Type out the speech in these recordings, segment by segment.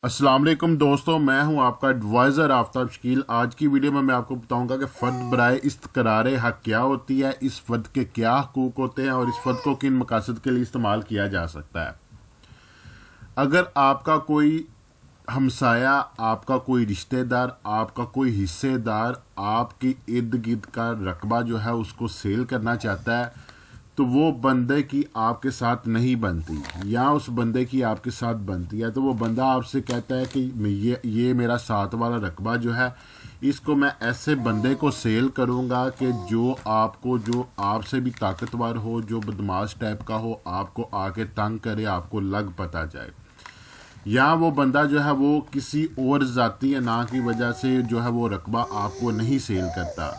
अस्सलाम वालेकुम दोस्तों, मैं हूं आपका एडवाइज़र आफ्ताब शकील। आज की वीडियो में मैं आपको बताऊंगा कि फ़र्द बराए इस्तक़रार हक़ क्या होती है, इस फ़र्द के क्या हकूक़ होते हैं और इस फ़र्द को किन मकासद के लिए इस्तेमाल किया जा सकता है। अगर आपका कोई हमसाया, आपका कोई रिश्तेदार, आपका कोई हिस्सेदार आपके इर्द गिर्द का रकबा जो है उसको सेल करना चाहता है, तो वो बंदे की आपके साथ नहीं बनती या उस बंदे की आपके साथ बनती है, तो वो बंदा आपसे कहता है कि ये मेरा साथ वाला रकबा जो है इसको मैं ऐसे बंदे को सेल करूँगा कि जो आपसे भी ताकतवर हो, जो बदमाश टाइप का हो, आपको आके तंग करे, आपको लग पता जाए। या वो बंदा जो है वो किसी और ज़ाती या ना की वजह से जो है वो रकबा आपको नहीं सेल करता,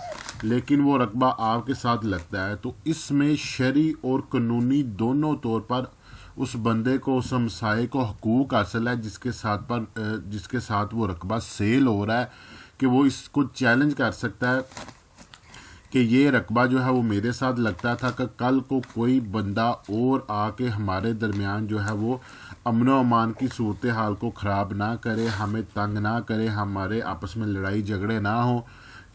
लेकिन वो रकबा आपके साथ लगता है। तो इसमें शरई और कानूनी दोनों तौर पर उस बंदे को, उस हमसाये को हकूक़ हासिल है जिसके साथ वो रकबा सेल हो रहा है, कि वो इसको चैलेंज कर सकता है कि ये रकबा जो है वो मेरे साथ लगता था, कि कल को कोई बंदा और आके हमारे दरमियान जो है वो अमन व अमान की सूरत हाल को ख़राब ना करे, हमें तंग ना करे, हमारे आपस में लड़ाई झगड़े ना हो।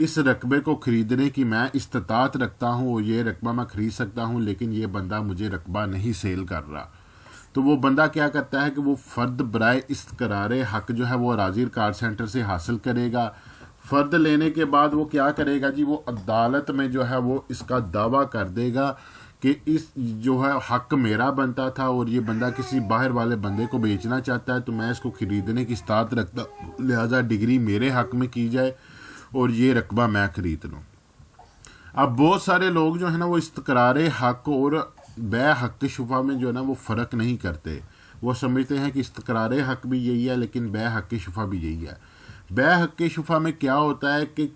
इस रकबे को ख़रीदने की मैं इस्तात रखता हूँ और ये रकबा मैं ख़रीद सकता हूँ, लेकिन ये बंदा मुझे रकबा नहीं सेल कर रहा। तो वो बंदा क्या करता है कि वो फ़र्द बराए इस्तक़रार हक़ जो है वो अराज़ी रिकॉर्ड सेंटर से हासिल करेगा। फ़र्द लेने के बाद वो क्या करेगा जी, वो अदालत में जो है वो इसका दावा कर देगा कि इस जो है हक़ मेरा बनता था और ये बंदा किसी बाहर वाले बंदे को बेचना चाहता है, तो मैं इसको ख़रीदने की इस्तात रखता, लिहाजा डिग्री मेरे हक़ में की जाए और ये रकबा मैं ख़रीद लूँ। अब बहुत सारे लोग जो है ना वो इस्तक़रार हक़ और बै हक़ शुफ़ा में जो है ना वो फ़र्क नहीं करते। वो समझते हैं कि इस्तक़रार हक़ भी यही है, लेकिन बै हक़ शुफ़ा भी यही है। बै हक़ शुफ़ा में क्या होता है कि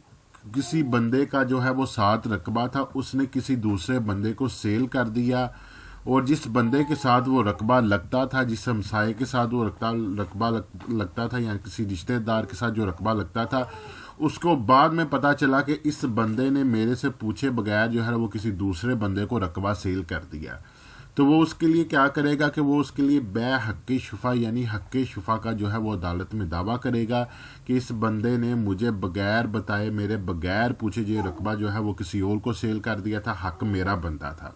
किसी बंदे का जो है वो साथ रकबा था, उसने किसी दूसरे बंदे को सेल कर दिया, और जिस बंदे के साथ वो रकबा लगता था, जिस हमसाये के साथ वो रकबा लगता था या किसी रिश्तेदार के साथ जो रकबा लगता था, उसको बाद में पता चला कि इस बंदे ने मेरे से पूछे बगैर जो है वो किसी दूसरे बंदे को रकबा सेल कर दिया। तो वो उसके लिए क्या करेगा कि वो उसके लिए बै हक़ शुफ़ा यानी हक़ शुफ़ा का जो है वो अदालत में दावा करेगा कि इस बंदे ने मुझे बगैर बताए, मेरे बगैर पूछे जो रकबा जो है वो किसी और को सेल कर दिया था, हक़ मेरा बनता था।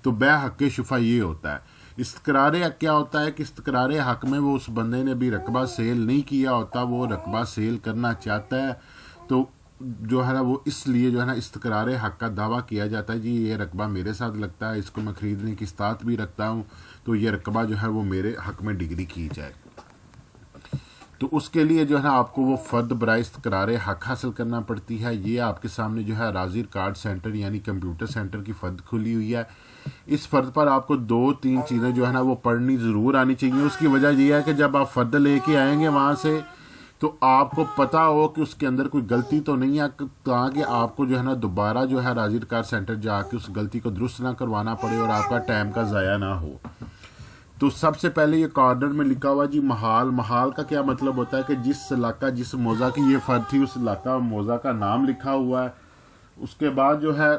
तो बै हक़ शुफ़ा ये होता है। इस्तक़रार हक़ क्या होता है कि इस्तक़रार हक़ में वो उस बंदे ने भी रकबा सेल नहीं किया होता, वो रकबा सेल करना चाहता है, तो जो है ना वो इसलिए जो है ना इस्तक़रार हक़ का दावा किया जाता है, जी ये रकबा मेरे साथ लगता है, इसको मैं ख़रीदने की इस्तात भी रखता हूँ, तो ये रकबा जो है वो मेरे हक़ में डिग्री की जाए। तो उसके लिए जो है ना आपको वो फ़र्द बराए इस्तक़रार हक़ हासिल करना पड़ती है। ये आपके सामने जो है अराज़ी रिकॉर्ड सेंटर यानी कंप्यूटर सेंटर की फ़र्द खुली हुई है। इस फ़र्द पर आपको 2-3 चीज़ें जो है ना वो पढ़नी ज़रूर आनी चाहिए। उसकी वजह यह है कि जब आप फ़र्द लेके आएंगे वहाँ से, तो आपको पता हो कि उसके अंदर कोई गलती तो नहीं है, ताकि आपको जो है ना दोबारा जो है अराज़ी रिकॉर्ड सेंटर जाके उस गलती को दुरुस्त ना करवाना पड़े और आपका टाइम का ज़ाया ना हो। तो सबसे पहले ये कॉर्नर में लिखा हुआ जी महाल। महाल का क्या मतलब होता है कि जिस इलाका, जिस मौज़ा की ये फ़र्द थी, उस इलाका मौज़ा का नाम लिखा हुआ है। उसके बाद जो है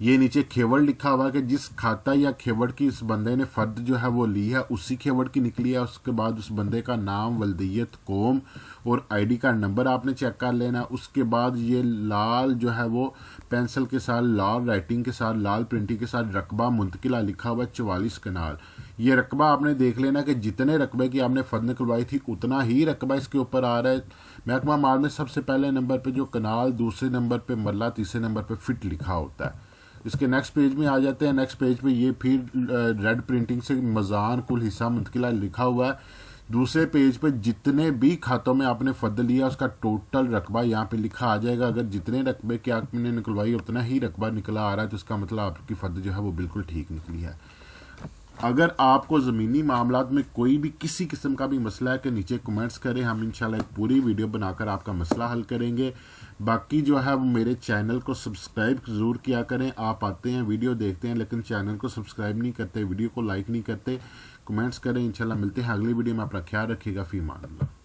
ये नीचे खेवड़ लिखा हुआ है कि जिस खाता या खेवड़ की इस बंदे ने फ़र्द जो है वो ली है उसी खेवड़ की निकली है। उसके बाद उस बंदे का नाम, वल्दियत, कौम और आईडी कार्ड नंबर आपने चेक कर लेना। उसके बाद ये लाल जो है वो पेंसिल के साथ, लाल राइटिंग के साथ, लाल प्रिंटिंग के साथ रकबा मुंतकिला लिखा हुआ है 44 कनाल। ये रकबा आपने देख लेना कि जितने रकबे की आपने फ़र्द निकलवाई थी उतना ही रकबा इसके ऊपर आ रहा है। महकमा माल में सबसे पहले नंबर पे जो कनाल, दूसरे नंबर पे मरला, तीसरे नंबर पे फिट लिखा होता है। इसके नेक्स्ट पेज में आ जाते हैं। नेक्स्ट पेज पे ये फिर रेड प्रिंटिंग से मज़ान कुल हिस्सा मुंतकिला लिखा हुआ है। दूसरे पेज पे जितने भी खातों में आपने फ़र्द लिया उसका टोटल रकबा यहाँ पे लिखा आ जाएगा। अगर जितने रकबे की आपने निकलवाई उतना ही रकबा निकला आ रहा है, तो इसका मतलब आपकी फ़र्द जो है वो बिल्कुल ठीक निकली है। अगर आपको ज़मीनी मामलात में कोई भी किसी किस्म का भी मसला है, कि नीचे कमेंट्स करें, हम इंशाल्लाह एक पूरी वीडियो बनाकर आपका मसला हल करेंगे। बाकी जो है वो मेरे चैनल को सब्सक्राइब ज़रूर किया करें। आप आते हैं, वीडियो देखते हैं, लेकिन चैनल को सब्सक्राइब नहीं करते, वीडियो को लाइक नहीं करते। कमेंट्स करें। इंशाल्लाह मिलते हैं अगली वीडियो में। अपना ख्याल रखिएगा। फ़ी अमान अल्लाह।